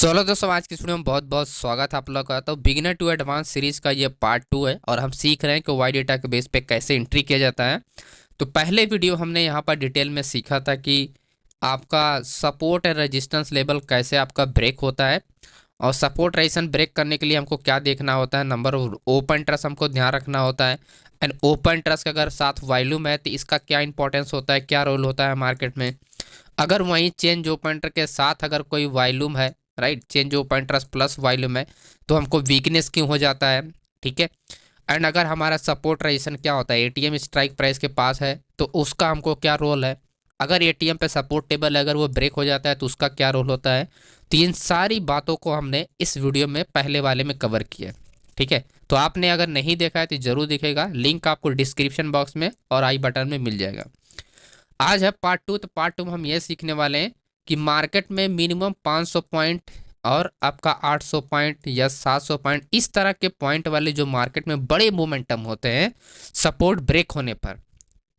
चलो दोस्तों, आज की वीडियो में बहुत बहुत स्वागत है आप लोग का। तो बिगिनर टू एडवांस सीरीज का ये पार्ट 2 है और हम सीख रहे हैं कि वाई डेटा के बेस पे कैसे एंट्री किया जाता है। तो पहले वीडियो हमने यहाँ पर डिटेल में सीखा था कि आपका सपोर्ट एंड रेजिस्टेंस लेवल कैसे आपका ब्रेक होता है, और सपोर्ट रेजिस्टेंस ब्रेक करने के लिए हमको क्या देखना होता है। नंबर ओपन ट्रस्ट हमको ध्यान रखना होता है, एंड ओपन ट्रस्ट का अगर साथ वॉल्यूम है तो इसका क्या इंपॉर्टेंस होता है, क्या रोल होता है मार्केट में। अगर वहीं चेंज ओपन ट्रस्ट के साथ अगर कोई वॉल्यूम है, right, change open trust plus volume है, तो हमको वीकनेस क्यों हो जाता है। ठीक है। एंड अगर हमारा सपोर्ट रेजिस्टेंस क्या होता है, एटीएम स्ट्राइक प्राइस के पास है, तो उसका हमको क्या रोल है। अगर एटीएम पे सपोर्ट टेबल अगर वो ब्रेक हो जाता है तो उसका क्या रोल होता है। तो इन सारी बातों को हमने इस वीडियो में पहले वाले में कवर किया। ठीक है। तो आपने अगर नहीं देखा है तो जरूर दिखेगा, लिंक आपको डिस्क्रिप्शन बॉक्स में और आई बटन में मिल जाएगा। आज है पार्ट 2। तो पार्ट 2 में हम ये सीखने वाले हैं कि मार्केट में मिनिमम 500 पॉइंट और आपका 800 पॉइंट या 700 पॉइंट इस तरह के पॉइंट वाले जो मार्केट में बड़े मोमेंटम होते हैं सपोर्ट ब्रेक होने पर।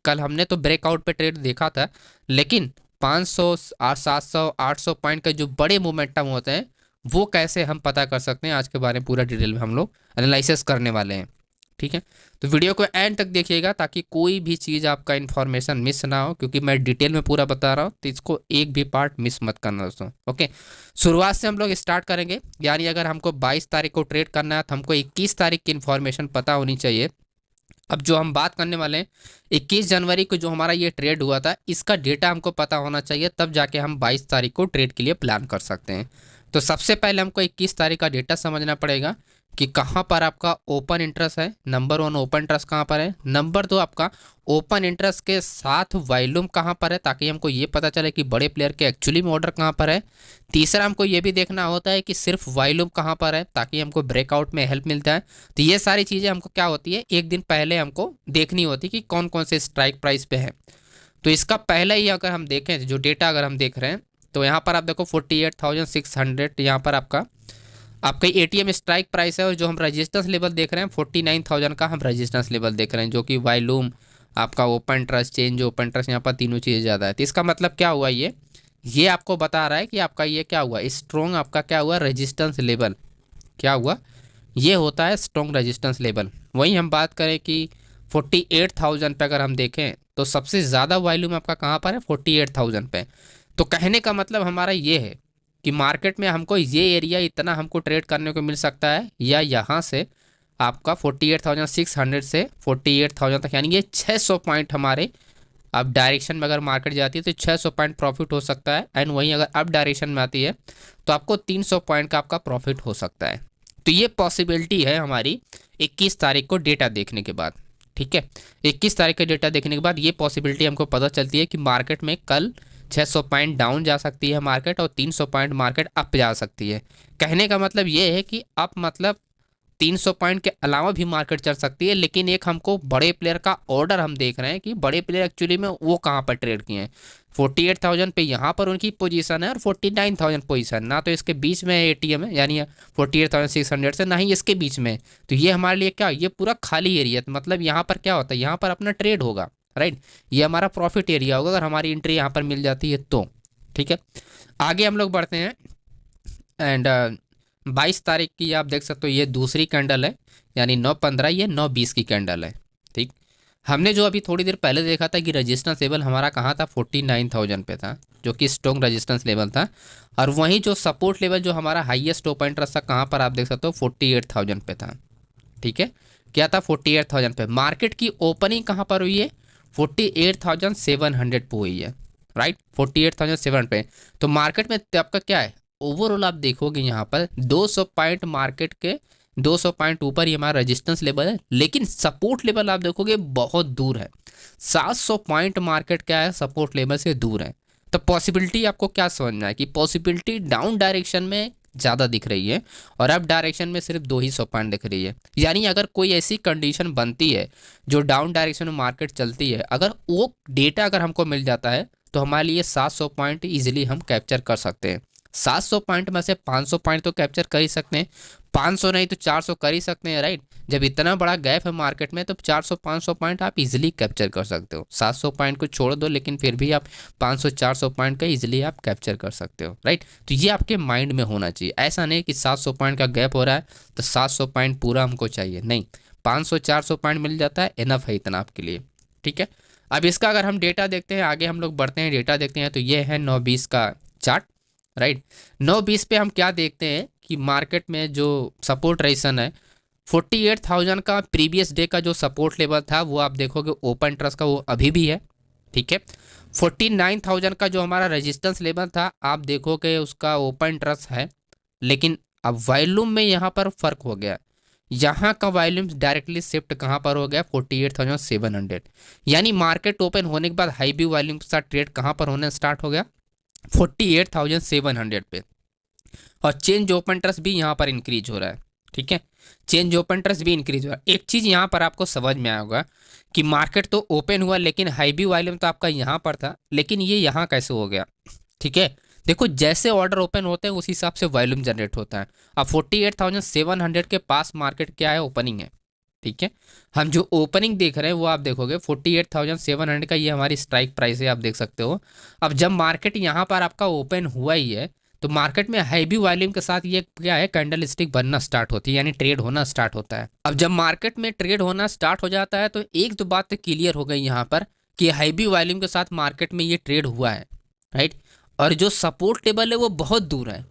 कल हमने तो ब्रेकआउट पे ट्रेड देखा था, लेकिन 500 700 800 पॉइंट के जो बड़े मोमेंटम होते हैं वो कैसे हम पता कर सकते हैं, आज के बारे में पूरा डिटेल में हम लोग एनालिसिस करने वाले हैं। ठीक है। तो वीडियो को एंड तक देखिएगा ताकि कोई भी चीज़ आपका इन्फॉर्मेशन मिस ना हो, क्योंकि मैं डिटेल में पूरा बता रहा हूँ, तो इसको एक भी पार्ट मिस मत करना दोस्तों। ओके। शुरुआत से हम लोग स्टार्ट करेंगे। यानी अगर हमको 22 तारीख को ट्रेड करना है तो हमको 21 तारीख की इन्फॉर्मेशन पता होनी चाहिए। अब जो हम बात करने वाले हैं 21 जनवरी को जो हमारा ये ट्रेड हुआ था, इसका डेटा हमको पता होना चाहिए, तब जाके हम 22 तारीख को ट्रेड के लिए प्लान कर सकते हैं। तो सबसे पहले हमको 21 तारीख का डेटा समझना पड़ेगा कि कहाँ पर आपका ओपन इंटरेस्ट है। नंबर 1 ओपन इंटरेस्ट कहाँ पर है। नंबर 2 आपका ओपन इंटरेस्ट के साथ वॉल्यूम कहाँ पर है, ताकि हमको ये पता चले कि बड़े प्लेयर के एक्चुअली में ऑर्डर कहाँ पर है। तीसरा हमको ये भी देखना होता है कि सिर्फ वॉल्यूम कहाँ पर है, ताकि हमको ब्रेकआउट में हेल्प मिलता है। तो ये सारी चीज़ें हमको क्या होती है, एक दिन पहले हमको देखनी होती है कि कौन कौन से स्ट्राइक प्राइस पे है। तो इसका पहले ही अगर हम देखें जो डेटा अगर हम देख रहे हैं, तो यहाँ पर आप देखो 48,600 यहाँ पर आपका एटीएम स्ट्राइक प्राइस है, और जो हम रेजिस्टेंस लेवल देख रहे हैं 49,000 का हम रेजिस्टेंस लेवल देख रहे हैं, जो कि वॉल्यूम आपका open trust change open trust यहाँ पर तीनों चीज़ें ज़्यादा है। तो इसका मतलब क्या हुआ, ये आपको बता रहा है कि आपका ये क्या हुआ, स्ट्रॉन्ग आपका क्या हुआ, रेजिस्टेंस लेवल क्या हुआ, ये होता है स्ट्रॉन्ग रेजिस्टेंस लेवल। वहीं हम बात करें कि 48,000 पे अगर हम देखें तो सबसे ज़्यादा वॉल्यूम आपका कहाँ पर है, 48,000 पे। तो कहने का मतलब हमारा ये है कि मार्केट में हमको ये एरिया इतना हमको ट्रेड करने को मिल सकता है, या यहाँ से आपका 48,600 से 48,000 तक, यानी ये 600 पॉइंट हमारे अब डायरेक्शन में अगर मार्केट जाती है तो 600 पॉइंट प्रॉफिट हो सकता है। एंड वहीं अगर अप डायरेक्शन में आती है तो आपको 300 पॉइंट का आपका प्रॉफिट हो सकता है। तो ये पॉसिबिलिटी है हमारी 21 तारीख को डेटा देखने के बाद। ठीक है। 21 तारीख का डेटा देखने के बाद ये पॉसिबिलिटी हमको पता चलती है कि मार्केट में कल 600 पॉइंट डाउन जा सकती है मार्केट, और 300 पॉइंट मार्केट अप जा सकती है। कहने का मतलब ये है कि अप मतलब 300 पॉइंट के अलावा भी मार्केट चल सकती है, लेकिन एक हमको बड़े प्लेयर का ऑर्डर हम देख रहे हैं कि बड़े प्लेयर एक्चुअली में वो कहाँ पर ट्रेड किए हैं। 48,000 पे यहाँ पर उनकी पोजीशन है, और 49,000 पोजीशन ना तो इसके बीच में एटीएम है, यानी 48,600 से ना ही इसके बीच में। तो ये हमारे लिए क्या, ये पूरा खाली एरिया, मतलब यहाँ पर क्या होता है, यहाँ पर अपना ट्रेड होगा, राइट। ये हमारा प्रॉफिट एरिया होगा अगर हमारी एंट्री यहाँ पर मिल जाती है तो। ठीक है। आगे हम लोग बढ़ते हैं। एंड 22 तारीख की आप देख सकते हो ये दूसरी कैंडल है, यानी 9/15, ये 9/20 की कैंडल है। ठीक। हमने जो अभी थोड़ी देर पहले देखा था कि रेजिस्टेंस लेवल हमारा कहाँ था, 49,000 पे था, जो कि स्ट्रॉन्ग रेजिस्टेंस लेवल था। और वहीं जो सपोर्ट लेवल जो हमारा हाईएस्ट ओपन इंटरेस्ट था कहाँ पर आप देख सकते हो, 48,000 पे था। ठीक है। क्या था, 48,000 पे। मार्केट की ओपनिंग कहाँ पर हुई है, 48,700 पे हुई है, राइट, 48,700 पे। तो मार्केट में आपका क्या है, ओवरऑल आप देखोगे यहाँ पर 200 पॉइंट मार्केट के 200 पॉइंट ऊपर ये हमारा रेजिस्टेंस लेवल है, लेकिन सपोर्ट लेवल आप देखोगे बहुत दूर है। 700 पॉइंट मार्केट क्या है, सपोर्ट लेवल से दूर है। तो पॉसिबिलिटी आपको क्या समझना है कि पॉसिबिलिटी डाउन डायरेक्शन में ज़्यादा दिख रही है, और अप डायरेक्शन में सिर्फ 200 पॉइंट दिख रही है। यानी अगर कोई ऐसी कंडीशन बनती है जो डाउन डायरेक्शन में मार्केट चलती है, अगर वो डेटा अगर हमको मिल जाता है तो हमारे लिए 700 पॉइंट इजीली हम कैप्चर कर सकते हैं। 700 पॉइंट में से 500 पॉइंट तो कैप्चर कर ही सकते हैं। 500 नहीं तो 400 कर ही सकते हैं, राइट। जब इतना बड़ा गैप है मार्केट में तो 400-500 पॉइंट आप इजीली कैप्चर कर सकते हो। 700 पॉइंट को छोड़ दो, लेकिन फिर भी आप 500-400 पॉइंट का इजीली आप कैप्चर कर सकते हो, राइट। तो ये आपके माइंड में होना चाहिए। ऐसा नहीं कि 700 पॉइंट का गैप हो रहा है तो 700 पॉइंट पूरा हमको चाहिए, नहीं। 500-400 पॉइंट मिल जाता है, इनफ है इतना आपके लिए, ठीक है। अब इसका अगर हम डेटा देखते हैं, आगे हम लोग बढ़ते हैं, डेटा देखते हैं, तो ये है 9-20 का चार्ट, राइट। 9-20 पे हम क्या देखते हैं कि मार्केट में जो सपोर्ट रेजिस्टेंस है 48,000 का प्रीवियस डे का जो सपोर्ट लेवल था वो आप देखोगे ओपन इंटरेस्ट का वो अभी भी है, ठीक है। 49,000 का जो हमारा रेजिस्टेंस लेवल था आप देखोगे उसका ओपन इंटरेस्ट है, लेकिन अब वॉल्यूम में यहाँ पर फर्क हो गया। यहाँ का वॉल्यूम डायरेक्टली शिफ्ट कहाँ पर हो गया 48,700, यानी मार्केट ओपन होने के बाद हाई बी वॉल्यूम के साथ ट्रेड कहाँ पर होने स्टार्ट हो गया 48,700 पे। और चेंज ओपन इंटरेस्ट भी यहाँ पर इंक्रीज हो रहा है, ठीक है। चेंज ओपन इंटरेस्ट भी इंक्रीज हुआ। एक चीज़ यहाँ पर आपको समझ में आया होगा कि मार्केट तो ओपन हुआ लेकिन हाई बी वॉल्यूम तो आपका यहाँ पर था, लेकिन ये यहाँ कैसे हो गया, ठीक है। देखो जैसे ऑर्डर ओपन होते हैं उस हिसाब से वॉल्यूम जनरेट होता है। अब 48,700 के पास मार्केट क्या है, ओपनिंग है, ठीक है। हम जो ओपनिंग देख रहे हैं वो आप देखोगे 48,700 का ये हमारी स्ट्राइक प्राइस है, आप देख सकते हो। अब जब मार्केट यहाँ पर आपका ओपन हुआ ही है तो मार्केट में हैवी वॉल्यूम के साथ ये क्या है कैंडल स्टिक बनना स्टार्ट होती है, यानी ट्रेड होना स्टार्ट होता है। अब जब मार्केट में ट्रेड होना स्टार्ट हो जाता है तो एक दो बात तो क्लियर हो गई यहाँ पर कि हैवी वॉल्यूम के साथ मार्केट में ये ट्रेड हुआ है, राइट। और जो सपोर्ट लेवल है वो बहुत दूर है,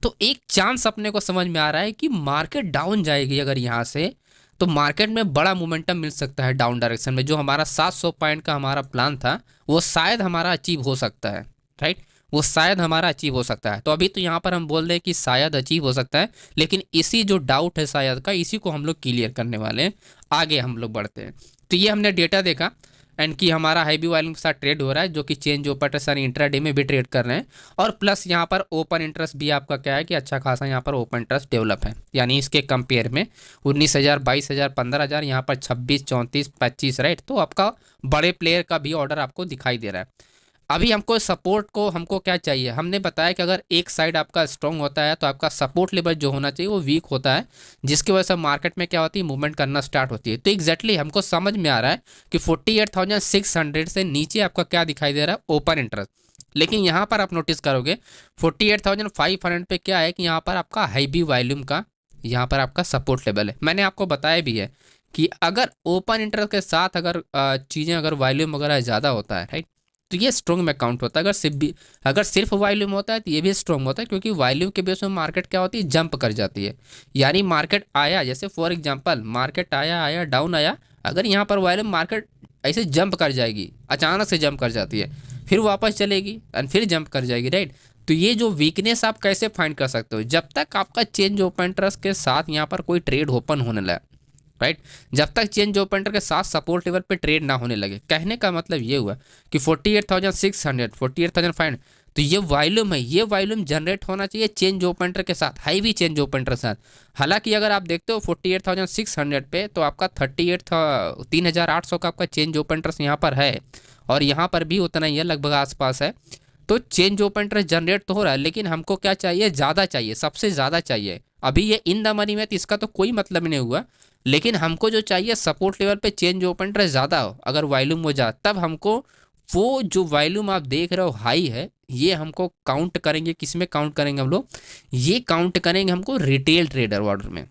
तो एक चांस अपने को समझ में आ रहा है कि मार्केट डाउन जाएगी अगर यहाँ से, तो मार्केट में बड़ा मोमेंटम मिल सकता है डाउन डायरेक्शन में। जो हमारा 700 पॉइंट का हमारा प्लान था वो शायद हमारा अचीव हो सकता है, राइट। वो शायद हमारा अचीव हो सकता है। तो अभी तो यहाँ पर हम बोल रहे हैं कि शायद अचीव हो सकता है, लेकिन इसी जो डाउट है शायद का, इसी को हम लोग क्लियर करने वाले हैं। आगे हम लोग बढ़ते हैं। तो ये हमने डेटा देखा एंड कि हमारा हैवी वॉल्यूम के साथ ट्रेड हो रहा है, जो कि चेंज ओपन इंटरेस्ट यानी इंट्राडे में भी ट्रेड कर रहे हैं। और प्लस यहाँ पर ओपन इंटरेस्ट भी आपका क्या है कि अच्छा खासा यहाँ पर ओपन इंटरेस्ट डेवलप है, यानी इसके कंपेयर में 19,000, 22,000, 15,000, यहाँ पर 26, 34, 25, राइट। तो आपका बड़े प्लेयर का भी ऑर्डर आपको दिखाई दे रहा है। अभी हमको सपोर्ट को हमको क्या चाहिए, हमने बताया कि अगर एक साइड आपका स्ट्रॉन्ग होता है तो आपका सपोर्ट लेवल जो होना चाहिए वो वीक होता है, जिसकी वजह से मार्केट में क्या होती है मूवमेंट करना स्टार्ट होती है। तो एग्जैक्टली हमको समझ में आ रहा है कि 48,600 से नीचे आपका क्या दिखाई दे रहा है ओपन इंटरेस्ट। लेकिन यहाँ पर आप नोटिस करोगे 48,500 पे क्या है कि यहाँ पर आपका हाई बी वॉल्यूम का यहाँ पर आपका सपोर्ट लेवल है। मैंने आपको बताया भी है कि अगर ओपन इंटरेस्ट के साथ अगर चीज़ें अगर वॉल्यूम वगैरह ज़्यादा होता है, राइट, तो ये स्ट्रॉन्ग में काउंट होता है। अगर सिर्फ वॉल्यूम होता है तो ये भी स्ट्रॉन्ग होता है, क्योंकि वॉल्यूम के बेस में मार्केट क्या होती है जंप कर जाती है। यानी मार्केट आया, जैसे फॉर एग्जांपल मार्केट आया डाउन आया, अगर यहाँ पर वॉल्यूम मार्केट ऐसे जंप कर जाएगी, अचानक से जंप कर जाती है, फिर वापस चलेगी एंड फिर जंप कर जाएगी, राइट। तो ये जो वीकनेस आप कैसे फाइंड कर सकते हो, जब तक आपका चेंज ओपन इंटरेस्ट के साथ यहाँ पर कोई ट्रेड ओपन होने लगा, राइट, जब तक चेंज ओपन इंटरेस्ट के साथ सपोर्ट लेवल पे ट्रेड ना होने लगे। कहने का मतलब ये हुआ कि 48,600, 48,500, तो ये वॉल्यूम है, ये वॉल्यूम जनरेट होना चाहिए चेंज ओपन इंटरेस्ट के साथ, हाई भी चेंज ओपन इंटरेस्ट के साथ। हालांकि अगर आप देखते हो 48,600 पे तो आपका 3,800 का आपका चेंज ओपन इंटरेस्ट यहाँ पर है, और यहाँ पर भी उतना ही है, लगभग आसपास है। तो चेंज ओपन इंटरेस्ट जनरेट तो हो रहा है, लेकिन हमको क्या चाहिए, ज़्यादा चाहिए, सबसे ज़्यादा चाहिए। अभी ये इन द मनी में तो इसका तो कोई मतलब नहीं हुआ, लेकिन हमको जो चाहिए सपोर्ट लेवल पे चेंज ओपन इंटरेस्ट ज़्यादा हो, अगर वॉल्यूम हो जाए तब हमको वो जो वॉल्यूम आप देख रहे हो हाई है, ये हमको काउंट करेंगे, किस में काउंट करेंगे हम लोग, ये काउंट करेंगे हमको रिटेल ट्रेडर ऑर्डर में,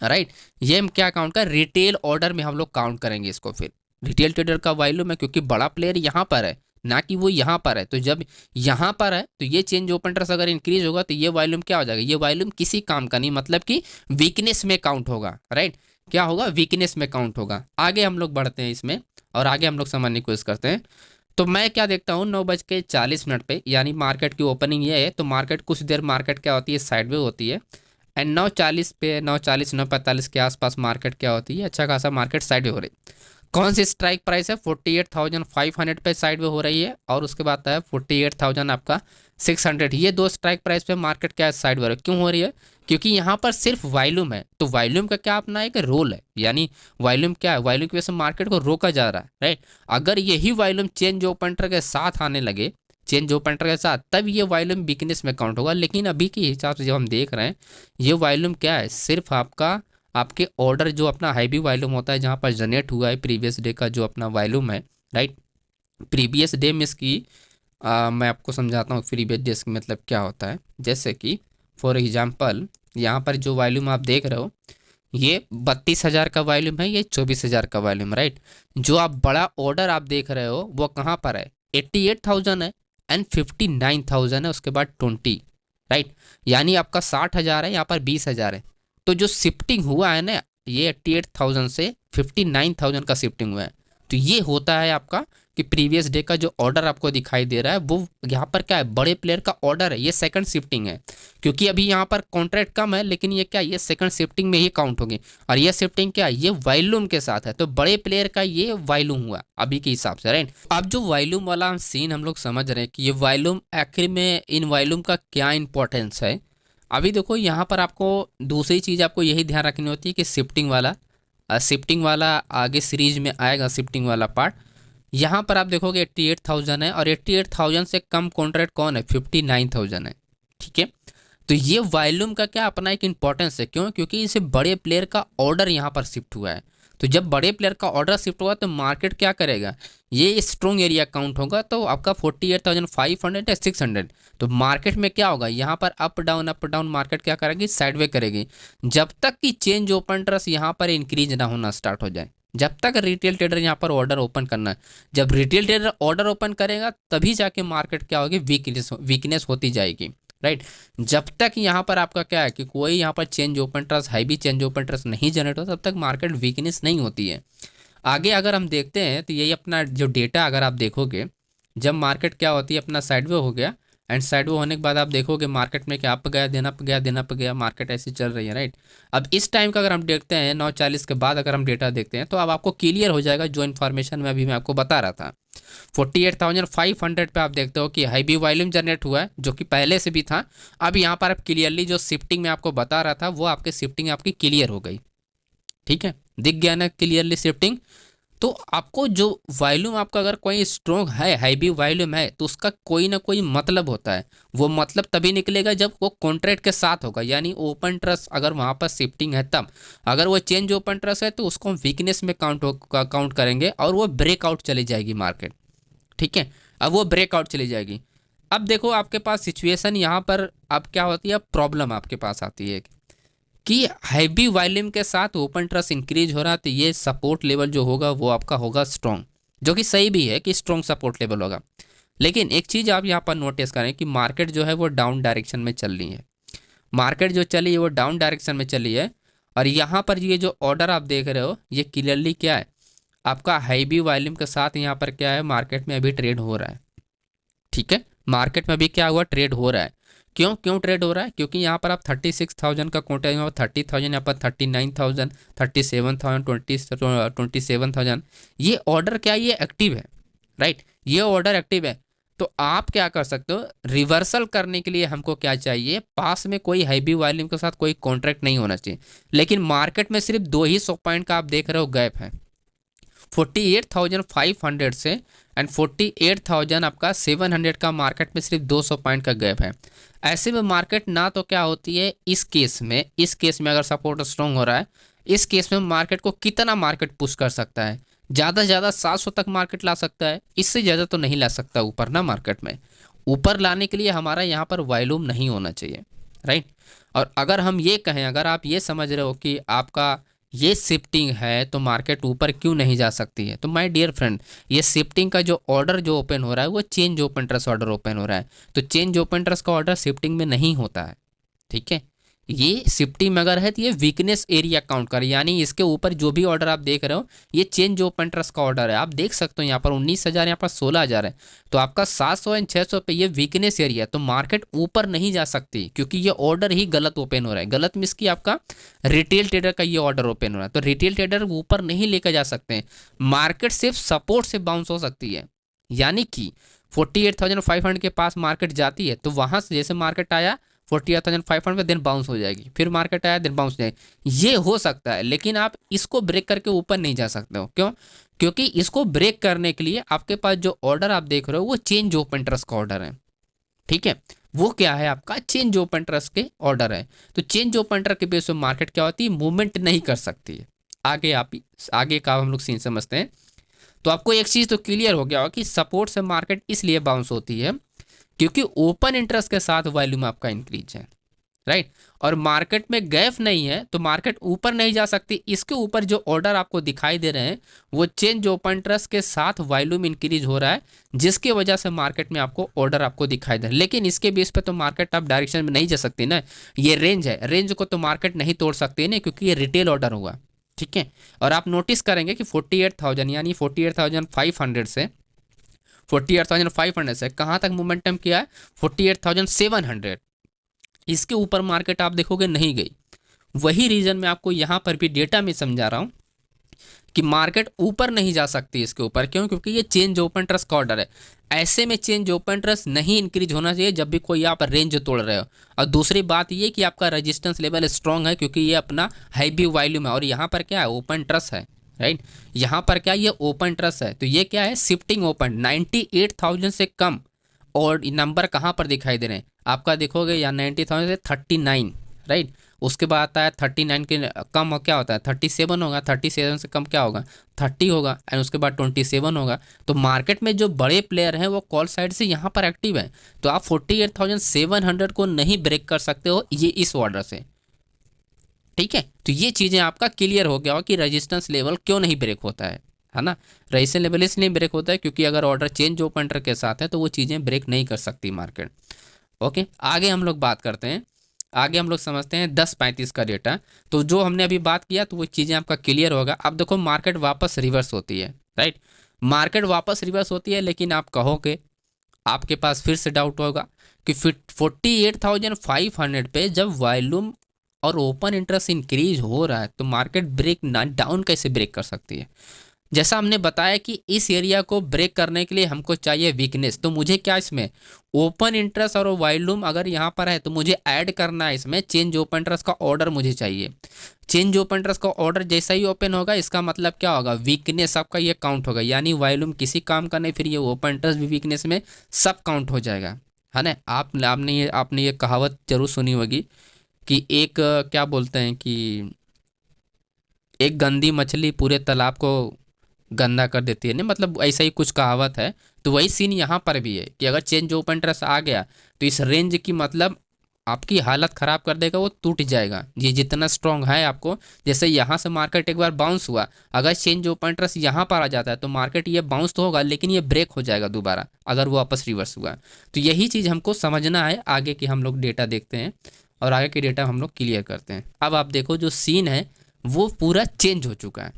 राइट। ये हम क्या काउंट कर, रिटेल ऑर्डर में हम लोग काउंट करेंगे इसको। फिर रिटेल ट्रेडर का वॉल्यूम है, क्योंकि बड़ा प्लेयर यहाँ पर है ना कि वो यहाँ पर है, तो जब यहाँ पर है तो ये चेंज ओपन इंटरेस्ट अगर इंक्रीज होगा तो ये वॉल्यूम क्या हो जाएगा, ये वॉल्यूम किसी काम का नहीं, मतलब कि वीकनेस में काउंट होगा, राइट। क्या होगा, वीकनेस में काउंट होगा। आगे हम लोग बढ़ते हैं इसमें और आगे हम लोग समझने की कोशिश करते हैं। तो मैं क्या देखता हूँ 9:40 पे, यानी मार्केट की ओपनिंग ये है, तो मार्केट कुछ देर मार्केट क्या होती है साइडवे होती है, एंड 9:40 पे 9:40 9:45 के आसपास मार्केट क्या होती है, अच्छा खासा मार्केट साइडवे हो रही है। कौन सी स्ट्राइक प्राइस है, 48,500 पे साइड में हो रही है, और उसके बाद है 48,000 आपका 600। ये दो स्ट्राइक प्राइस पे मार्केट क्या साइड में क्यों हो रही है, क्योंकि यहाँ पर सिर्फ वॉल्यूम है, तो वॉल्यूम का क्या अपना एक रोल है, यानी वॉल्यूम क्या है, वॉल्यूम की वजह से मार्केट को रोका जा रहा है, राइट। अगर यही वॉल्यूम चेंज ओपन इंटरेस्ट के साथ आने लगे चेंज ओपन इंटरेस्ट के साथ, तब ये वॉल्यूम वीकनेस में काउंट होगा। लेकिन अभी के हिसाब से जब हम देख रहे हैं, ये वॉल्यूम क्या है, सिर्फ आपके ऑर्डर जो अपना हैवी वॉल्यूम होता है जहाँ पर जनरेट हुआ है प्रीवियस डे का जो अपना वॉल्यूम है, राइट। प्रीवियस डे में इसकी मैं आपको समझाता हूँ प्रीवियस डे का मतलब क्या होता है। जैसे कि फॉर एग्जांपल यहाँ पर जो वॉल्यूम आप देख रहे हो, ये 32,000 का वॉल्यूम है, ये 24,000 का वॉल्यूम, राइट। जो आप बड़ा ऑर्डर आप देख रहे हो वो कहाँ पर है, 88,000 है एंड 59,000 है, उसके बाद 20, राइट। यानी आपका 60,000 है, यहाँ पर 20,000 है। तो जो शिफ्टिंग हुआ है ना, ये 88,000 से 59,000 का शिफ्टिंग हुआ है। तो ये होता है आपका कि प्रीवियस डे का जो ऑर्डर आपको दिखाई दे रहा है वो यहाँ पर क्या है, बड़े प्लेयर का ऑर्डर है, ये सेकंड शिफ्टिंग है। क्योंकि अभी यहाँ पर कॉन्ट्रैक्ट कम है, लेकिन ये क्या, ये सेकंड शिफ्टिंग में ही काउंट होगी। और ये शिफ्टिंग क्या है, ये वॉल्यूम के साथ है, तो बड़े प्लेयर का ये वॉल्यूम हुआ अभी के हिसाब से, राइट। अब जो वॉल्यूम वाला सीन हम लोग समझ रहे हैं कि ये वॉल्यूम आखिर में इन वॉल्यूम का क्या इंपॉर्टेंस है। अभी देखो यहाँ पर आपको दूसरी चीज़ आपको यही ध्यान रखनी होती है कि शिफ्टिंग वाला आगे सीरीज में आएगा, शिफ्टिंग वाला पार्ट। यहाँ पर आप देखोगे 88,000 है, और 88,000 से कम कॉन्ट्रैक्ट कौन है, 59,000 है, ठीक है। तो ये वॉल्यूम का क्या अपना एक इंपॉर्टेंस है, क्यों, क्योंकि इसे बड़े प्लेयर का ऑर्डर यहाँ पर शिफ्ट हुआ है। तो जब बड़े प्लेयर का ऑर्डर शिफ्ट हुआ तो मार्केट क्या करेगा, ये स्ट्रॉन्ग एरिया काउंट होगा, तो आपका 48,500 या 600। तो मार्केट में क्या होगा, यहाँ पर अप डाउन मार्केट क्या करेगी, साइडवे करेगी, जब तक कि चेंज ओपन इंटरेस्ट यहाँ पर इंक्रीज ना होना स्टार्ट हो जाए, जब तक रिटेल ट्रेडर यहाँ पर ऑर्डर ओपन करना है। जब रिटेल ट्रेडर ऑर्डर ओपन करेगा तभी जाके मार्केट क्या होगी, वीकनेस होती जाएगी, राइट। जब तक यहाँ पर आपका क्या है कि कोई यहाँ पर change open trust, heavy change open trust नहीं जनरेट हो, तब तक मार्केट वीकनेस नहीं होती है। आगे अगर हम देखते हैं तो यही अपना जो डेटा अगर आप देखोगे, जब मार्केट क्या होती है अपना साइडवे हो गया, एंड साइडवे होने के बाद आप देखोगे मार्केट में क्या अप गया, दिन अप गया, दिन अप गया, मार्केट ऐसी चल रही है, राइट। अब इस टाइम का अगर हम देखते हैं 9:40 के बाद अगर हम डेटा देखते हैं तो अब आपको क्लियर हो जाएगा जो इन्फॉर्मेशन मैं आपको बता रहा था। 48,500 पे आप देखते हो कि हैवी वॉल्यूम जनरेट हुआ है, जो कि पहले से भी था। अब यहाँ पर आप क्लियरली जो शिफ्टिंग में आपको बता रहा था वो आपके शिफ्टिंग आपकी क्लियर हो गई, ठीक है, दिख गया ना क्लियरली शिफ्टिंग। तो आपको जो वॉल्यूम आपका अगर कोई स्ट्रॉन्ग है, हैवी वॉल्यूम है, तो उसका कोई ना कोई मतलब होता है। वो मतलब तभी निकलेगा जब वो कॉन्ट्रैक्ट के साथ होगा, यानी ओपन ट्रस्ट अगर वहाँ पर शिफ्टिंग है तब। अगर वो चेंज ओपन ट्रस्ट है तो उसको हम वीकनेस में काउंट करेंगे और वो ब्रेकआउट चली जाएगी मार्केट, ठीक है। अब वो ब्रेकआउट चली जाएगी। अब देखो आपके पास सिचुएशन यहाँ पर अब क्या होती है, प्रॉब्लम आपके पास आती है कि हैवी वॉल्यूम के साथ ओपन ट्रस्ट इंक्रीज हो रहा है, तो ये सपोर्ट लेवल जो होगा वो आपका होगा स्ट्रॉन्ग, जो कि सही भी है कि स्ट्रॉन्ग सपोर्ट लेवल होगा। लेकिन एक चीज़ आप यहाँ पर नोटिस करें कि मार्केट जो है वो डाउन डायरेक्शन में चल रही है, मार्केट जो चली है वो डाउन डायरेक्शन में चली है। और यहाँ पर ये जो ऑर्डर आप देख रहे हो ये क्लियरली क्या है, आपका हैवी वॉल्यूम के साथ यहाँ पर क्या है, मार्केट में अभी ट्रेड हो रहा है, ठीक है। मार्केट में अभी क्या हुआ, ट्रेड हो रहा है। क्यों ट्रेड हो रहा है, क्योंकि यहाँ पर आप 36,000 का कोटा, यहाँ पर 30,000, यहाँ पर 39,000, 37,000, 27,000, ये ऑर्डर क्या, ये एक्टिव है, राइट, ये ऑर्डर एक्टिव है। तो आप क्या कर सकते हो, रिवर्सल करने के लिए हमको क्या चाहिए, पास में कोई हैवी वॉल्यूम के साथ कोई कॉन्ट्रैक्ट नहीं होना चाहिए। लेकिन मार्केट में सिर्फ 2 ही 100 पॉइंट का आप देख रहे हो गैप है, 48,500 से एंड 48,000 आपका 700 का मार्केट में सिर्फ 200 पॉइंट का गैप है। ऐसे में मार्केट ना तो क्या होती है, इस केस में अगर सपोर्ट स्ट्रॉन्ग हो रहा है, इस केस में मार्केट को कितना मार्केट पुश कर सकता है, ज़्यादा से ज़्यादा 700 तक मार्केट ला सकता है, इससे ज़्यादा तो नहीं ला सकता ऊपर ना। मार्केट में ऊपर लाने के लिए हमारा यहाँ पर वॉल्यूम नहीं होना चाहिए, राइट। और अगर हम ये कहें, अगर आप ये समझ रहे हो कि आपका ये शिफ्टिंग है तो मार्केट ऊपर क्यों नहीं जा सकती है, तो माय डियर फ्रेंड, ये शिफ्टिंग का जो ऑर्डर जो ओपन हो रहा है वो change open trust order open हो रहा है। तो चेंज ओपन ट्रस्ट का ऑर्डर शिफ्टिंग में नहीं होता है, ठीक है। ये शिफ्टिंग में अगर है तो ये वीकनेस एरिया काउंट कर, यानी इसके ऊपर जो भी ऑर्डर आप देख रहे हो ये चेंज ओपन ट्रस्ट का ऑर्डर है। आप देख सकते हो यहाँ पर 19,000, यहाँ पर 16,000 है, तो आपका 700 एंड 600 पे ये वीकनेस एरिया है, तो मार्केट ऊपर नहीं जा सकती क्योंकि ये ऑर्डर ही गलत ओपन हो रहा है। गलत मींस की आपका रिटेल ट्रेडर का ये ऑर्डर ओपन हो रहा है, तो रिटेल ट्रेडर ऊपर नहीं लेकर जा सकते हैं। मार्केट सिर्फ सपोर्ट से बाउंस हो सकती है, यानी कि 48,500 के पास मार्केट जाती है तो वहाँ से जैसे मार्केट आया 48,500 दिन बाउंस हो जाएगी, फिर मार्केट आया दिन बाउंस हो जाएगी, ये हो सकता है। लेकिन आप इसको ब्रेक करके ऊपर नहीं जा सकते हो, क्यों, क्योंकि इसको ब्रेक करने के लिए आपके पास जो ऑर्डर आप देख रहे हो वो चेंज ओपन ट्रस्ट का ऑर्डर है। ठीक है, वो क्या है आपका चेंज ओपन ट्रस्ट के ऑर्डर है। तो चेंज ओपन ट्रस्ट के बेस पे मार्केट क्या होती है, मूवमेंट नहीं कर सकती है। आगे आप आगे का हम लोग सीन समझते हैं। तो आपको एक चीज़ तो क्लियर हो गया होगा कि सपोर्ट से मार्केट इसलिए बाउंस होती है क्योंकि ओपन इंटरेस्ट के साथ वॉल्यूम आपका इंक्रीज है, राइट। और मार्केट में गैप नहीं है तो मार्केट ऊपर नहीं जा सकती। इसके ऊपर जो ऑर्डर आपको दिखाई दे रहे हैं वो चेंज ओपन ट्रस्ट के साथ वॉल्यूम इंक्रीज हो रहा है, जिसकी वजह से मार्केट में आपको ऑर्डर आपको दिखाई दे रहा है। लेकिन इसके बेस पे तो मार्केट आप डायरेक्शन में नहीं जा सकती ना, ये रेंज है, रेंज को तो मार्केट नहीं तोड़ सकती ना क्योंकि ये रिटेल ऑर्डर हुआ। ठीक है, और आप नोटिस करेंगे कि 48,000 यानी 48,500 से 48,500 से कहाँ तक मोमेंटम किया है, 48,700। इसके ऊपर मार्केट आप देखोगे नहीं गई। वही रीजन मैं आपको यहाँ पर भी डेटा में समझा रहा हूँ कि मार्केट ऊपर नहीं जा सकती इसके ऊपर। क्यों? क्योंकि ये चेंज ओपन ट्रस्ट का ऑर्डर है। ऐसे में चेंज ओपन ट्रस्ट नहीं इंक्रीज होना चाहिए जब भी कोई आप रेंज तोड़ रहे हो। और दूसरी बात ये कि आपका रेजिस्टेंस लेवल स्ट्रांग है क्योंकि ये अपना हैवी वॉल्यूम है और यहाँ पर क्या है, ओपन ट्रस्ट है, राइट। यहाँ पर क्या, ये ओपन ट्रस्ट है तो ये क्या है, शिफ्टिंग ओपन 98,000 से कम। और नंबर कहाँ पर दिखाई दे रहे हैं आपका, देखोगे या 90,000 से 39, राइट। उसके बाद आता है 39 के कम क्या होता है, 37 होगा, 37 से कम क्या होगा, 30 होगा, एंड उसके बाद 27 होगा। तो मार्केट में जो बड़े प्लेयर हैं वो कॉल साइड से यहाँ पर एक्टिव है। तो आप 48,700 को नहीं ब्रेक कर सकते हो ये इस ऑर्डर से। ठीक है, तो ये चीज़ें आपका क्लियर हो गया हो कि रेजिस्टेंस लेवल क्यों नहीं ब्रेक होता है ना। रेजिस्टेंस लेवल इसलिए ब्रेक होता है क्योंकि अगर ऑर्डर चेंज ओपन के साथ है तो वो चीज़ें ब्रेक नहीं कर सकती मार्केट। ओके, आगे हम लोग बात करते हैं। आगे हम लोग समझते हैं 10:35 का डेटा। तो जो हमने अभी बात किया तो वो चीज़ें आपका क्लियर होगा। अब देखो मार्केट वापस रिवर्स होती है, राइट। मार्केट वापस रिवर्स होती है लेकिन आप कहोगे, आपके पास फिर से डाउट होगा कि फिर 48,500 पे जब वॉल्यूम और ओपन इंटरेस्ट इंक्रीज हो रहा है तो मार्केट ब्रेक ना डाउन कैसे ब्रेक कर सकती है। जैसा हमने बताया कि इस एरिया को ब्रेक करने के लिए हमको चाहिए वीकनेस। तो मुझे क्या इसमें ओपन इंटरेस्ट और वॉल्यूम अगर यहाँ पर है तो मुझे ऐड करना है इसमें चेंज ओपन इंटरेस्ट का ऑर्डर मुझे चाहिए। चेंज ओपन इंटरेस्ट का ऑर्डर जैसा ही ओपन होगा इसका मतलब क्या होगा, वीकनेस आपका ये काउंट होगा। यानी वॉल्यूम किसी काम का नहीं, फिर ये ओपन इंटरेस्ट भी वीकनेस में सब काउंट हो जाएगा, है ना। आपने ये कहावत जरूर सुनी होगी कि एक क्या बोलते हैं कि एक गंदी मछली पूरे तालाब को गंदा कर देती है ना, मतलब ऐसा ही कुछ कहावत है। तो वही सीन यहाँ पर भी है कि अगर चेंज ओपन इंटरेस्ट आ गया तो इस रेंज की मतलब आपकी हालत ख़राब कर देगा, वो टूट जाएगा। ये जितना स्ट्रांग है आपको, जैसे यहाँ से मार्केट एक बार बाउंस हुआ, अगर चेंज ओपन इंटरेस्ट यहाँ पर आ जाता है तो मार्केट ये बाउंस तो होगा लेकिन ये ब्रेक हो जाएगा दोबारा अगर वो वापस रिवर्स हुआ। तो यही चीज़ हमको समझना है। आगे की हम लोग डेटा देखते हैं और आगे के डेटा हम लोग क्लियर करते हैं। अब आप देखो जो सीन है वो पूरा चेंज हो चुका है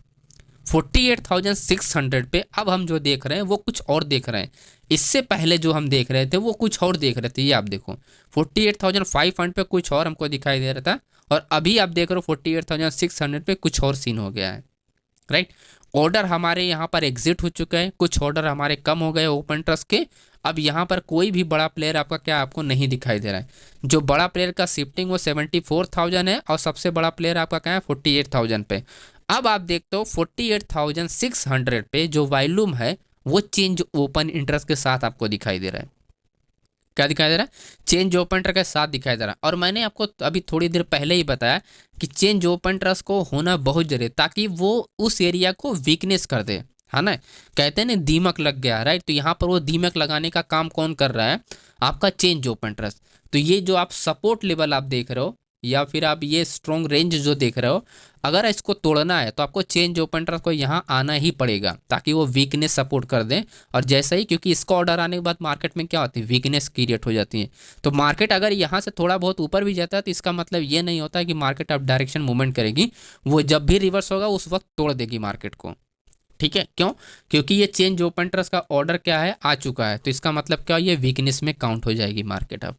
48,600 पे। अब हम जो देख रहे हैं वो कुछ और देख रहे हैं। इससे पहले जो हम देख रहे थे वो कुछ और देख रहे थे। ये आप देखो 48,500 पे कुछ और हमको दिखाई दे रहा था और अभी आप देख रहे हो 48,600 पे कुछ और सीन हो गया है, राइट। ऑर्डर हमारे यहाँ पर एग्जिट हो चुका है, कुछ ऑर्डर हमारे कम हो गए ओपन ट्रस्ट के। अब यहाँ पर कोई भी बड़ा प्लेयर आपका क्या आपको नहीं दिखाई दे रहा है। जो बड़ा प्लेयर का शिफ्टिंग वो 74,000 है और सबसे बड़ा प्लेयर आपका क्या है 48,000 पे। अब आप देखते हो 48,600 पे जो वॉल्यूम है वो चेंज ओपन इंटरेस्ट के साथ आपको दिखाई दे रहा है। क्या दिखाई दे रहा है, चेंज ओपन इंटरेस्ट के साथ दिखाई दे रहा है। और मैंने आपको अभी थोड़ी देर पहले ही बताया कि चेंज ओपन इंटरेस्ट को होना बहुत जरूरी है ताकि वो उस एरिया को वीकनेस कर दे, है ना। कहते हैं ना दीमक लग गया, राइट। तो यहाँ पर वो दीमक लगाने का काम कौन कर रहा है, आपका चेंज ओपन इंटरेस्ट। तो ये जो आप सपोर्ट लेवल आप देख रहे हो या फिर आप ये स्ट्रॉन्ग रेंज जो देख रहे हो, अगर इसको तोड़ना है तो आपको चेंज ओपन इंटरेस्ट को यहाँ आना ही पड़ेगा ताकि वो वीकनेस सपोर्ट कर दें। और जैसे ही, क्योंकि इसका ऑर्डर आने के बाद मार्केट में क्या होती है, वीकनेस क्रिएट हो जाती है। तो मार्केट अगर यहाँ से थोड़ा बहुत ऊपर भी जाता है तो इसका मतलब ये नहीं होता है कि मार्केट अब डायरेक्शन मूवमेंट करेगी। वो जब भी रिवर्स होगा उस वक्त तोड़ देगी मार्केट को। ठीक है, क्यों? क्योंकि ये चेंज ओपन इंटरेस्ट का ऑर्डर क्या है, आ चुका है। तो इसका मतलब क्या, ये वीकनेस में काउंट हो जाएगी मार्केट अब।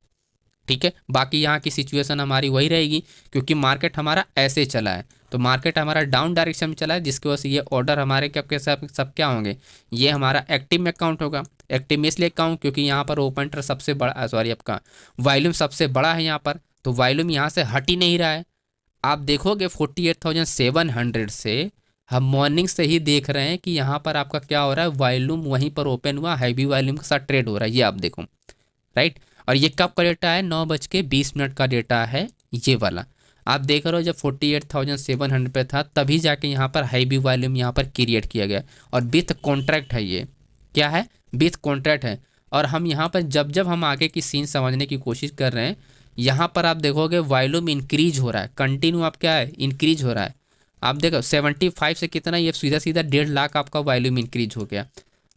ठीक है, बाकी यहाँ की सिचुएशन हमारी वही रहेगी क्योंकि मार्केट हमारा ऐसे चला है। तो मार्केट हमारा डाउन डायरेक्शन में चला है जिसकी वजह से ये ऑर्डर हमारे क्या के सब क्या होंगे, ये हमारा एक्टिव में काउंट होगा। एक्टिव में इसलिए काउंट क्योंकि यहाँ पर ओपन इंटरेस्ट सबसे बड़ा, सॉरी आपका वॉल्यूम सबसे बड़ा है यहाँ पर। तो वॉल्यूम यहाँ से हट ही नहीं रहा है। आप देखोगे 48,700 से हम मॉर्निंग से ही देख रहे हैं कि यहाँ पर आपका क्या हो रहा है, वॉल्यूम वहीं पर ओपन हुआ, हैवी वॉल्यूम के साथ ट्रेड हो रहा है, ये आप देखो, राइट। और ये कब का डेटा है, 9:20 का डेटा है ये वाला। आप देख रहे हो जब 48,700 पे था तभी जाके यहाँ पर हैवी वॉल्यूम यहाँ पर क्रिएट किया गया, और विथ कॉन्ट्रैक्ट है, ये क्या है, विथ कॉन्ट्रैक्ट है। और हम यहाँ पर जब जब हम आगे की सीन समझने की कोशिश कर रहे हैं, यहाँ पर आप देखोगे वॉल्यूम इंक्रीज हो रहा है, कंटिन्यू आप क्या है, इंक्रीज हो रहा है। आप देखो 75 से कितना, ये सीधा सीधा 1.5 लाख आपका वॉल्यूम इंक्रीज हो गया।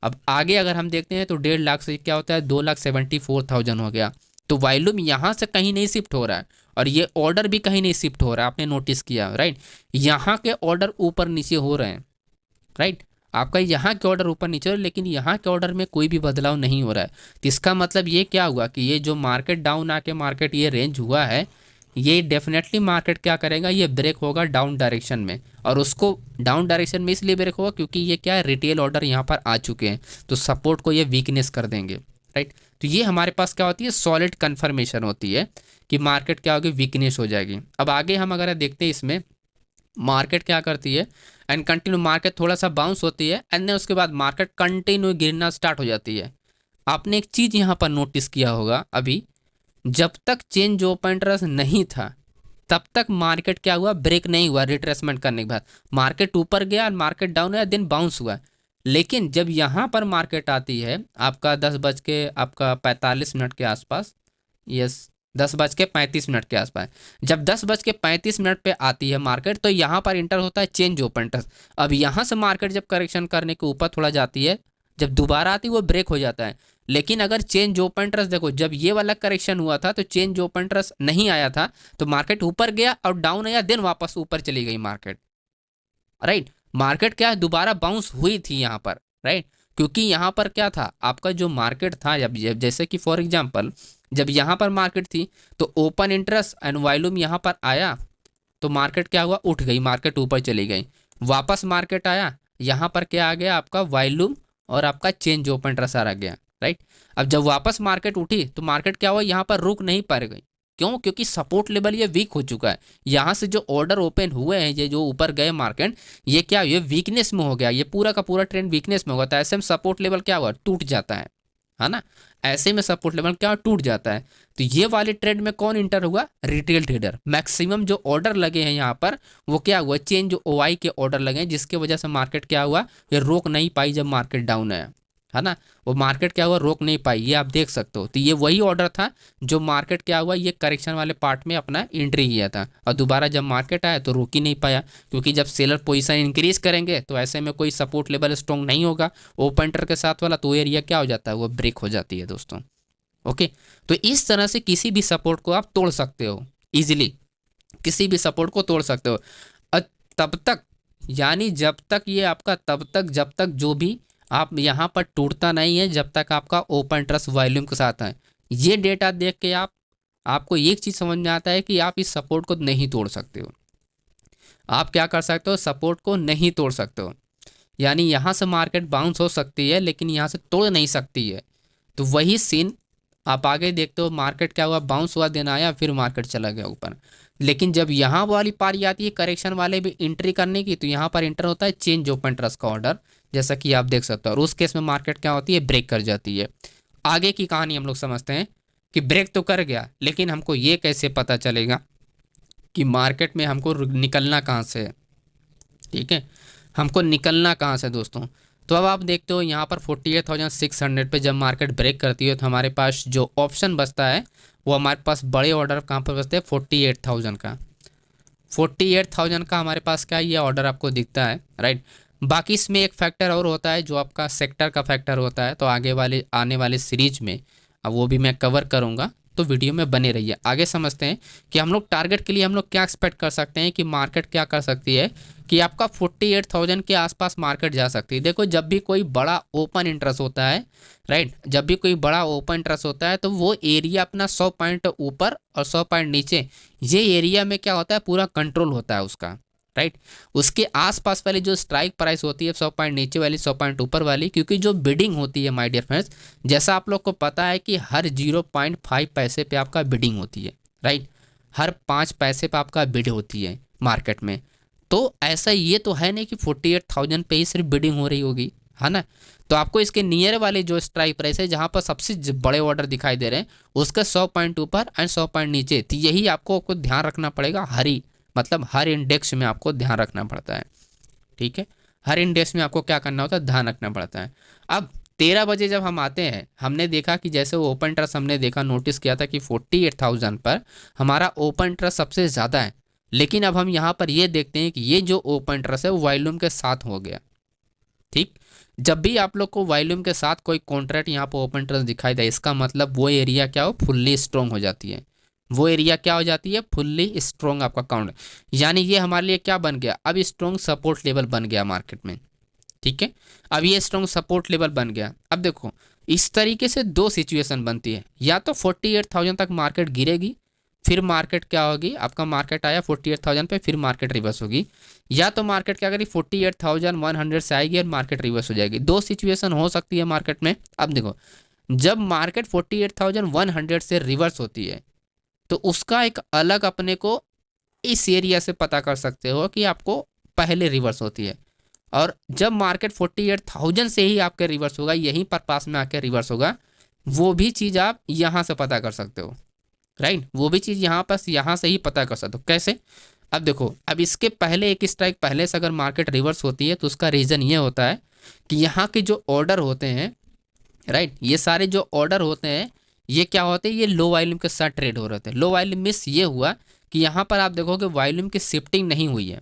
अब आगे अगर हम देखते हैं तो 1.5 लाख से क्या होता है, 2,74,000 हो गया। तो वॉल्यूम यहाँ से कहीं नहीं शिफ्ट हो रहा है, और ये ऑर्डर भी कहीं नहीं शिफ्ट हो रहा है, आपने नोटिस किया, राइट। यहाँ के ऑर्डर ऊपर नीचे हो रहे हैं, राइट। आपका यहाँ के ऑर्डर ऊपर नीचे हो रहे हैं, लेकिन यहाँ के ऑर्डर में कोई भी बदलाव नहीं हो रहा है। तो इसका मतलब ये क्या हुआ कि ये जो मार्केट डाउन आके मार्केट ये रेंज हुआ है, ये डेफिनेटली मार्केट क्या करेगा, ये ब्रेक होगा डाउन डायरेक्शन में। और उसको डाउन डायरेक्शन में इसलिए ब्रेक होगा क्योंकि ये क्या है, रिटेल ऑर्डर यहाँ पर आ चुके हैं, तो सपोर्ट को ये वीकनेस कर देंगे, राइट। तो ये हमारे पास क्या होती है, सॉलिड कन्फर्मेशन होती है कि मार्केट क्या होगी, वीकनेस हो जाएगी। अब आगे हम अगर देखते हैं इसमें मार्केट क्या करती है, एंड कंटिन्यू मार्केट थोड़ा सा बाउंस होती है, एंड देन उसके बाद मार्केट कंटिन्यू गिरना स्टार्ट हो जाती है। आपने एक चीज़ यहाँ पर नोटिस किया होगा, अभी जब तक चेंज ओपन इंटरेस्ट नहीं था तब तक मार्केट क्या हुआ, ब्रेक नहीं हुआ, रिट्रेसमेंट करने के बाद मार्केट ऊपर गया, मार्केट डाउन हुआ, दिन बाउंस हुआ। लेकिन जब यहाँ पर मार्केट आती है आपका 10:45 के आसपास, यस 10:35 के आसपास, जब 10:35 पे आती है मार्केट, तो यहाँ पर इंटर होता है चेंज ओपन इंटरेस्ट। अब यहाँ से मार्केट जब करेक्शन करने के ऊपर थोड़ा जाती है, जब दोबारा आती है वो ब्रेक हो जाता है। लेकिन अगर चेंज ओपन इंटरेस्ट देखो, जब ये वाला करेक्शन हुआ था तो चेंज ओपन इंटरेस्ट नहीं आया था, तो मार्केट ऊपर गया और डाउन आया, देन वापस ऊपर चली गई मार्केट, राइट। मार्केट क्या है, दोबारा बाउंस हुई थी यहाँ पर, राइट। क्योंकि यहाँ पर क्या था, आपका जो मार्केट था, जब जैसे कि फॉर एग्जांपल जब यहाँ पर मार्केट थी तो ओपन इंटरेस्ट एंड वॉल्यूम यहाँ पर आया, तो मार्केट क्या हुआ, उठ गई, मार्केट ऊपर चली गई। वापस मार्केट आया, यहाँ पर क्या आ गया, आपका वॉल्यूम और आपका चेंज ओपन इंटरेस्ट आ गया, राइट। अब जब वापस मार्केट उठी तो मार्केट क्या हुआ, यहाँ पर रुक नहीं पा गई, क्यों, क्योंकि सपोर्ट लेवल ये वीक हो चुका है। यहाँ से जो ऑर्डर ओपन हुए हैं, ये जो ऊपर गए मार्केट, ये क्या, ये वीकनेस में हो गया, ये पूरा का पूरा ट्रेंड वीकनेस में होगा। तो ऐसे में सपोर्ट लेवल क्या हुआ, टूट जाता है ना। ऐसे में सपोर्ट लेवल क्या टूट जाता है। तो ये वाले ट्रेड में कौन इंटर हुआ, रिटेल ट्रेडर। मैक्सिमम जो ऑर्डर लगे हैं यहाँ पर वो क्या हुआ, चेंज ओवाई के ऑर्डर लगे हैं, जिसके वजह से मार्केट क्या हुआ, ये रोक नहीं पाई जब मार्केट डाउन है ना। वो मार्केट क्या हुआ, रोक नहीं पाई, ये आप देख सकते हो। तो ये वही ऑर्डर था जो मार्केट क्या हुआ, ये करेक्शन वाले पार्ट में अपना एंट्री किया था, और दोबारा जब मार्केट आया तो रोक ही नहीं पाया, क्योंकि जब सेलर पोजीशन इंक्रीज करेंगे तो ऐसे में कोई सपोर्ट लेवल स्ट्रॉन्ग नहीं होगा ओपन इंटर के साथ वाला, तो एरिया क्या हो जाता है, वो ब्रेक हो जाती है दोस्तों। ओके, तो इस तरह से किसी भी सपोर्ट को आप तोड़ सकते हो इजीली, किसी भी सपोर्ट को तोड़ सकते हो। तब तक, यानी जब तक ये आपका, तब तक जब तक जो भी आप यहाँ पर टूटता नहीं है, जब तक आपका ओपन इंटरेस्ट वॉल्यूम के साथ है। ये डेटा देख के आपको एक चीज़ समझ में आता है कि आप इस सपोर्ट को नहीं तोड़ सकते हो। आप क्या कर सकते हो, सपोर्ट को नहीं तोड़ सकते हो, यानी यहाँ से मार्केट बाउंस हो सकती है लेकिन यहाँ से तोड़ नहीं सकती है। तो वही सीन आप आगे देखते हो, मार्केट क्या हुआ, बाउंस हुआ, दिन आया, फिर मार्केट चला गया ऊपर। लेकिन जब यहाँ वाली पारी आती है करेक्शन वाले भी एंट्री करने की, तो यहाँ पर एंटर होता है चेंज ओपन इंटरेस्ट का ऑर्डर, जैसा कि आप देख सकते हो। और उस केस में मार्केट क्या होती है, ब्रेक कर जाती है। आगे की कहानी हम लोग समझते हैं कि ब्रेक तो कर गया, लेकिन हमको ये कैसे पता चलेगा कि मार्केट में हमको निकलना कहाँ से है। ठीक है, हमको निकलना कहाँ से दोस्तों। तो अब आप देखते हो यहाँ पर 48,600 पे जब मार्केट ब्रेक करती है तो हमारे पास जो ऑप्शन बचता है वो हमारे पास बड़े ऑर्डर कहाँ पर बचते हैं, 48,000 का। 48,000 का हमारे पास क्या, ये ऑर्डर आपको दिखता है, राइट। बाकी इसमें एक फैक्टर और होता है जो आपका सेक्टर का फैक्टर होता है, तो आगे वाले आने वाले सीरीज में अब वो भी मैं कवर करूँगा, तो वीडियो में बने रहिए। आगे समझते हैं कि हम लोग टारगेट के लिए हम लोग क्या एक्सपेक्ट कर सकते हैं कि मार्केट क्या कर सकती है, कि आपका 48,000 के आसपास मार्केट जा सकती है। देखो जब भी कोई बड़ा ओपन इंटरेस्ट होता है, राइट, जब भी कोई बड़ा ओपन इंटरेस्ट होता है तो वो एरिया अपना 100 पॉइंट ऊपर और 100 पॉइंट नीचे, ये एरिया में क्या होता है, पूरा कंट्रोल होता है उसका, राइट। उसके आसपास वाली जो स्ट्राइक प्राइस होती है 100 पॉइंट नीचे वाली, 100 पॉइंट ऊपर वाली, क्योंकि जो बिडिंग होती है माय डियर फ्रेंड्स, जैसा आप लोग को पता है कि हर 0.5 पैसे पे आपका बिडिंग होती है, राइट। हर 5 पैसे पे आपका बिड होती है मार्केट में। तो ऐसा ये तो है नहीं कि 48,000 पे ही सिर्फ बिडिंग हो रही होगी, है ना। तो आपको इसके नियर वाले जो स्ट्राइक प्राइस है जहाँ पर सबसे बड़े ऑर्डर दिखाई दे रहे हैं उसके 100 पॉइंट ऊपर एंड 100 पॉइंट नीचे, तो यही आपको ध्यान रखना पड़ेगा। मतलब हर इंडेक्स में आपको ध्यान रखना पड़ता है, ठीक है। हर इंडेक्स में आपको क्या करना होता है, ध्यान रखना पड़ता है। अब 13 बजे जब हम आते हैं, हमने देखा कि जैसे वो ओपन इंटरेस्ट हमने देखा, नोटिस किया था कि 48,000 पर हमारा ओपन इंटरेस्ट सबसे ज़्यादा है। लेकिन अब हम यहाँ पर ये देखते हैं कि ये जो ओपन इंटरेस्ट है वो वॉल्यूम के साथ हो गया, ठीक। जब भी आप लोग को वॉल्यूम के साथ कोई कॉन्ट्रैक्ट यहाँ पर ओपन इंटरेस्ट दिखाई दे, इसका मतलब वो एरिया क्या हो, फुल्ली स्ट्रॉन्ग हो जाती है। वो एरिया क्या हो जाती है, फुल्ली स्ट्रॉन्ग आपका काउंट, यानी ये हमारे लिए क्या बन गया, अब स्ट्रॉन्ग सपोर्ट लेवल बन गया मार्केट में, ठीक है। अब ये स्ट्रॉन्ग सपोर्ट लेवल बन गया। अब देखो इस तरीके से दो सिचुएशन बनती है, या तो 48,000 तक मार्केट गिरेगी, फिर मार्केट क्या होगी, आपका मार्केट आया 48,000 पे, फिर मार्केट रिवर्स होगी, या तो मार्केट क्या करेगी 48,100 से आएगी और मार्केट रिवर्स हो जाएगी। दो सिचुएशन हो सकती है मार्केट में। अब देखो जब मार्केट 48,100 से रिवर्स होती है तो उसका एक अलग अपने को इस एरिया से पता कर सकते हो कि आपको पहले रिवर्स होती है, और जब मार्केट 48,000 से ही आपके रिवर्स होगा, यहीं पर पास में आके रिवर्स होगा, वो भी चीज़ आप यहाँ से पता कर सकते हो, राइट। वो भी चीज़ यहाँ से ही पता कर सकते हो। कैसे, अब देखो अब इसके पहले एक स्ट्राइक पहले से अगर मार्केट रिवर्स होती है तो उसका रीज़न ये होता है कि यहाँ के जो ऑर्डर होते हैं, राइट, ये सारे जो ऑर्डर होते हैं ये क्या होते हैं, ये लो वॉल्यूम के साथ ट्रेड हो रहे थे। लो वॉल्यूम मिस ये हुआ कि यहाँ पर आप देखोगे वॉल्यूम की शिफ्टिंग नहीं हुई है।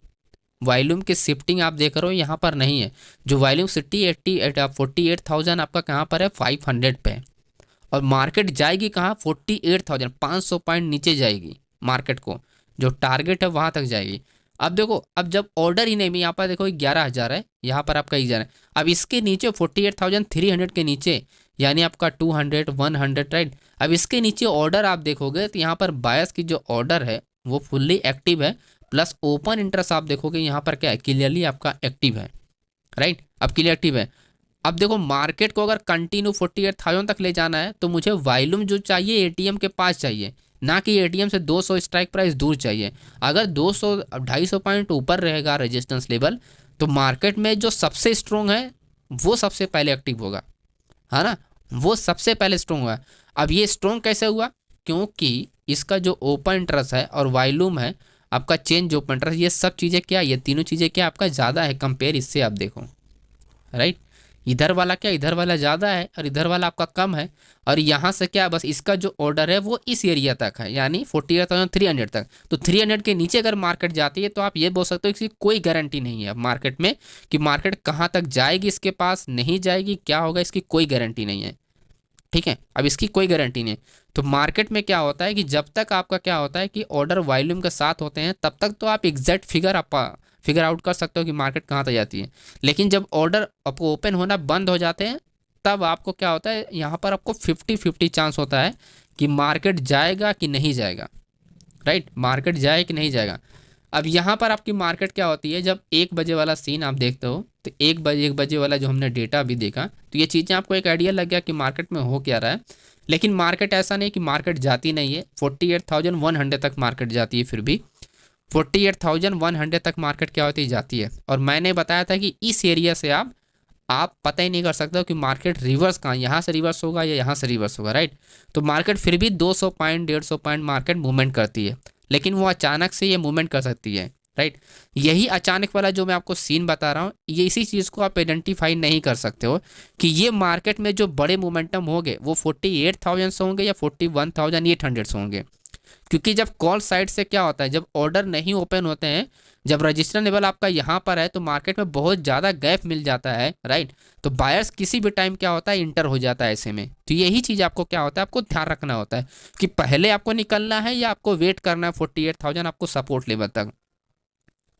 वॉल्यूम की शिफ्टिंग आप देख रहे हो यहाँ पर नहीं है। जो वॉल्यूम 48,000 आपका कहाँ पर है, 500 पे है, और मार्केट जाएगी कहाँ, 48,000, 500 पॉइंट नीचे जाएगी मार्केट को, जो टारगेट है वहाँ तक जाएगी। अब देखो अब जब ऑर्डर ही नहीं, यहाँ पर देखो 11,000 है, यहाँ पर आपका 11 है। अब इसके नीचे 48,300 के नीचे, यानी आपका 200, 100, राइट। अब इसके नीचे ऑर्डर आप देखोगे तो यहाँ पर बायस की जो ऑर्डर है वो फुल्ली एक्टिव है, प्लस ओपन इंटरेस्ट आप देखोगे यहाँ पर क्या है, क्लियरली आपका एक्टिव है, राइट। अब क्लियर एक्टिव है। अब देखो मार्केट को अगर कंटिन्यू 48,000 तक ले जाना है तो मुझे वॉल्यूम जो चाहिए एटीएम के पास चाहिए, ना कि एटीएम से 200 स्ट्राइक प्राइस दूर चाहिए। अगर 200 250 पॉइंट ऊपर रहेगा रेजिस्टेंस लेवल तो मार्केट में जो सबसे स्ट्रॉन्ग है वो सबसे पहले एक्टिव होगा, है ना, वो सबसे पहले स्ट्रॉन्ग हुआ। अब ये स्ट्रॉन्ग कैसे हुआ, क्योंकि इसका जो ओपन इंटरेस्ट है और वॉल्यूम है आपका चेंज ओपन इंटरेस्ट, ये सब चीज़ें क्या, ये तीनों चीज़ें क्या आपका ज़्यादा है कंपेयर इससे, आप देखो, राइट। इधर वाला क्या, इधर वाला ज़्यादा है और इधर वाला आपका कम है, और यहाँ से क्या बस इसका जो ऑर्डर है वो इस एरिया तक है, यानी 48,300 तक। तो 300 के नीचे अगर मार्केट जाती है तो आप ये बोल सकते हो कि कोई गारंटी नहीं है मार्केट में कि मार्केट कहाँ तक जाएगी, इसके पास नहीं जाएगी, क्या होगा, इसकी कोई गारंटी नहीं है, ठीक है। अब इसकी कोई गारंटी नहीं। तो मार्केट में क्या होता है कि जब तक आपका क्या होता है कि ऑर्डर वॉल्यूम के साथ होते हैं तब तक तो आप एग्जैक्ट फिगर आउट कर सकते हो कि मार्केट कहाँ तक जाती है। लेकिन जब ऑर्डर आपको ओपन होना बंद हो जाते हैं तब आपको क्या होता है, यहाँ पर आपको 50-50 चांस होता है कि मार्केट जाएगा कि नहीं जाएगा, राइट, मार्केट जाए कि नहीं जाएगा। अब यहाँ पर आपकी मार्केट क्या होती है, जब 1 बजे वाला सीन आप देखते हो तो 1 बजे वाला जो हमने डेटा भी देखा तो ये चीज़ें आपको एक आइडिया लग गया कि मार्केट में हो क्या रहा है। लेकिन मार्केट ऐसा नहीं कि मार्केट जाती नहीं है, 48,100 तक मार्केट जाती है, फिर भी 48,100 तक मार्केट क्या होती है, जाती है। और मैंने बताया था कि इस एरिया से आप पता ही नहीं कर सकते हो कि मार्केट रिवर्स कहाँ, यहाँ से रिवर्स होगा या यहाँ से रिवर्स होगा, राइट। तो मार्केट फिर भी 200 पॉइंट 150 पॉइंट मार्केट मूवमेंट करती है, लेकिन वो अचानक से ये मूवमेंट कर सकती है, राइट। यही अचानक वाला जो मैं आपको सीन बता रहा हूँ, ये इसी चीज़ को आप आइडेंटिफाई नहीं कर सकते हो कि ये मार्केट में जो बड़े मोमेंटम होंगे वो 48,000 से होंगे या 41,800 से होंगे। क्योंकि जब कॉल साइड से क्या होता है, जब ऑर्डर नहीं ओपन होते हैं, जब रजिस्टर लेवल आपका यहाँ पर है तो मार्केट में बहुत ज़्यादा गैप मिल जाता है, राइट। तो बायर्स किसी भी टाइम क्या होता है, इंटर हो जाता है ऐसे में। तो यही चीज़ आपको क्या होता है, आपको ध्यान रखना होता है कि पहले आपको निकलना है या आपको वेट करना है 48,000 आपको सपोर्ट लेवल तक,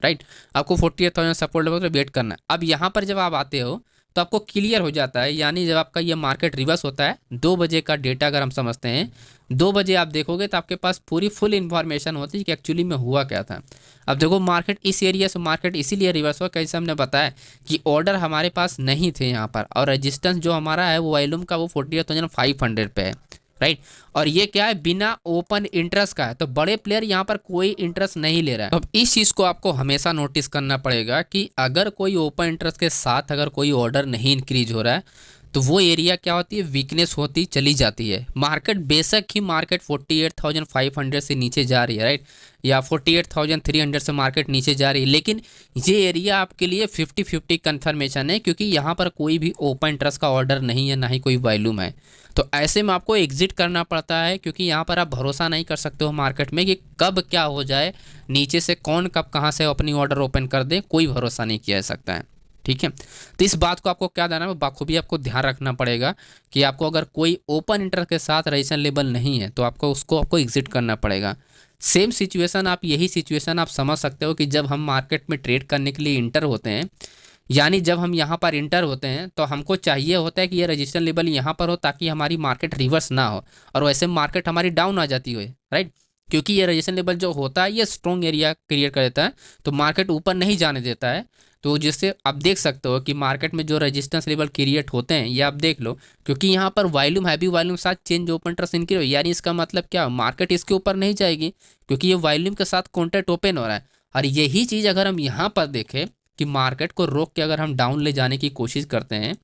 राइट। आपको 48,000 सपोर्ट लेवल तक वेट करना है। अब यहाँ पर जब आप आते हो तो आपको क्लियर हो जाता है, यानी जब आपका ये मार्केट रिवर्स होता है 2 बजे का डेटा अगर हम समझते हैं, 2 बजे आप देखोगे तो आपके पास पूरी फुल इन्फॉर्मेशन होती है कि एक्चुअली में हुआ क्या था। अब देखो मार्केट इस एरिया से मार्केट इसीलिए रिवर्स हुआ, कैसे हमने बताया कि ऑर्डर हमारे पास नहीं थे यहाँ पर, और रेजिस्टेंस जो हमारा है वो वॉल्यूम का वो 48,500 पे है, राइट। और ये क्या है, बिना ओपन इंटरेस्ट का है, तो बड़े प्लेयर यहाँ पर कोई इंटरेस्ट नहीं ले रहा है। अब इस चीज़ को आपको हमेशा नोटिस करना पड़ेगा कि अगर कोई ओपन इंटरेस्ट के साथ अगर कोई ऑर्डर नहीं इंक्रीज हो रहा है तो वो एरिया क्या होती है, वीकनेस होती चली जाती है। मार्केट बेशक ही मार्केट 48,500 से नीचे जा रही है, राइट, या 48,300 से मार्केट नीचे जा रही है, लेकिन ये एरिया आपके लिए 50-50 कन्फर्मेशन है, क्योंकि यहाँ पर कोई भी ओपन इंटरेस्ट का ऑर्डर नहीं है, ना ही कोई वॉल्यूम है। तो ऐसे में आपको एग्जिट करना पड़ता है, क्योंकि यहाँ पर आप भरोसा नहीं कर सकते हो मार्केट में कि कब क्या हो जाए, नीचे से कौन कब कहाँ से अपनी ऑर्डर ओपन कर दे, कोई भरोसा नहीं किया जा सकता है। ठीक है, तो इस बात को आपको क्या देना है, बाखूबी आपको ध्यान रखना पड़ेगा कि आपको अगर कोई ओपन इंटरेस्ट के साथ रजिस्ट्रेशन लेवल नहीं है तो आपको एग्जिट करना पड़ेगा। सेम सिचुएशन आप यही सिचुएशन आप समझ सकते हो कि जब हम मार्केट में ट्रेड करने के लिए इंटर होते हैं, यानी जब हम यहाँ पर इंटर होते हैं तो हमको चाहिए होता है कि ये रजिस्ट्रेशन लेवल यहाँ पर हो ताकि हमारी मार्केट रिवर्स ना हो और वैसे मार्केट हमारी डाउन आ जाती हो, राइट, क्योंकि ये रजिस्ट्रेशन लेवल जो होता है ये स्ट्रॉन्ग एरिया क्रिएट कर देता है, तो मार्केट ऊपर नहीं जाने देता है। तो जिससे आप देख सकते हो कि मार्केट में जो रेजिस्टेंस लेवल क्रिएट होते हैं ये आप देख लो, क्योंकि यहाँ पर वॉल्यूम हैवी वॉल्यूम साथ चेंज ओपन इंटरेस्ट इनक्रीज हो, यानी इसका मतलब क्या, मार्केट इसके ऊपर नहीं जाएगी क्योंकि ये वॉल्यूम के साथ कॉन्ट्रैक्ट ओपन हो रहा है। और यही चीज़ अगर हम यहाँ पर देखें कि मार्केट को रोक के अगर हम डाउन ले जाने की कोशिश करते हैं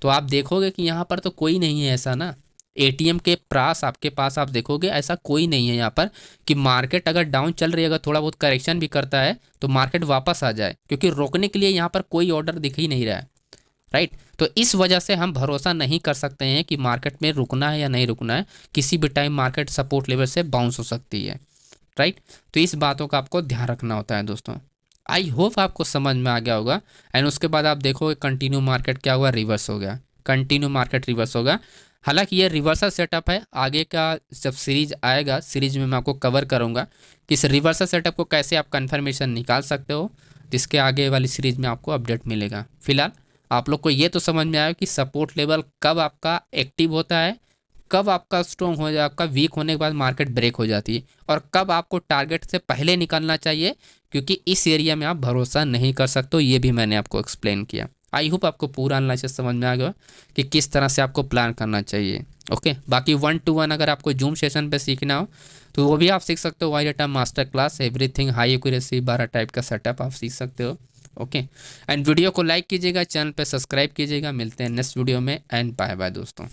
तो आप देखोगे कि यहाँ पर तो कोई नहीं है ऐसा ना, एटीएम के पास आपके पास आप देखोगे ऐसा कोई नहीं है यहाँ पर कि मार्केट अगर डाउन चल रही है, अगर थोड़ा बहुत करेक्शन भी करता है तो मार्केट वापस आ जाए, क्योंकि रोकने के लिए यहाँ पर कोई ऑर्डर दिख ही नहीं रहा है, राइट। तो इस वजह से हम भरोसा नहीं कर सकते हैं कि मार्केट में रुकना है या नहीं रुकना है, किसी भी टाइम मार्केट सपोर्ट लेवल से बाउंस हो सकती है, राइट। तो इस बातों का आपको ध्यान रखना होता है दोस्तों। आई होप आपको समझ में आ गया होगा। एंड उसके बाद आप देखोगे कंटिन्यू मार्केट क्या हुआ, रिवर्स हो गया, कंटिन्यू मार्केट रिवर्स होगा। हालांकि ये रिवर्सल सेटअप है, आगे का जब सीरीज आएगा सीरीज में मैं आपको कवर करूंगा कि इस रिवर्सल सेटअप को कैसे आप कंफर्मेशन निकाल सकते हो, जिसके आगे वाली सीरीज में आपको अपडेट मिलेगा। फिलहाल आप लोग को ये तो समझ में आया कि सपोर्ट लेवल कब आपका एक्टिव होता है, कब आपका स्ट्रॉन्ग हो जाए, आपका वीक होने के बाद मार्केट ब्रेक हो जाती है, और कब आपको टारगेट से पहले निकलना चाहिए, क्योंकि इस एरिया में आप भरोसा नहीं कर सकते हो, ये भी मैंने आपको एक्सप्लेन किया। आई होप आपको पूरा एनालिसिस समझ में आ गया कि किस तरह से आपको प्लान करना चाहिए। ओके, बाकी 1-to-1 अगर आपको जूम सेशन पे सीखना हो तो वो भी आप सीख सकते हो, why data master class, everything high accuracy 12 type का सेटअप आप सीख सकते हो। ओके, एंड वीडियो को लाइक कीजिएगा, चैनल पे सब्सक्राइब कीजिएगा। मिलते हैं नेक्स्ट वीडियो में, एंड बाय बाय दोस्तों।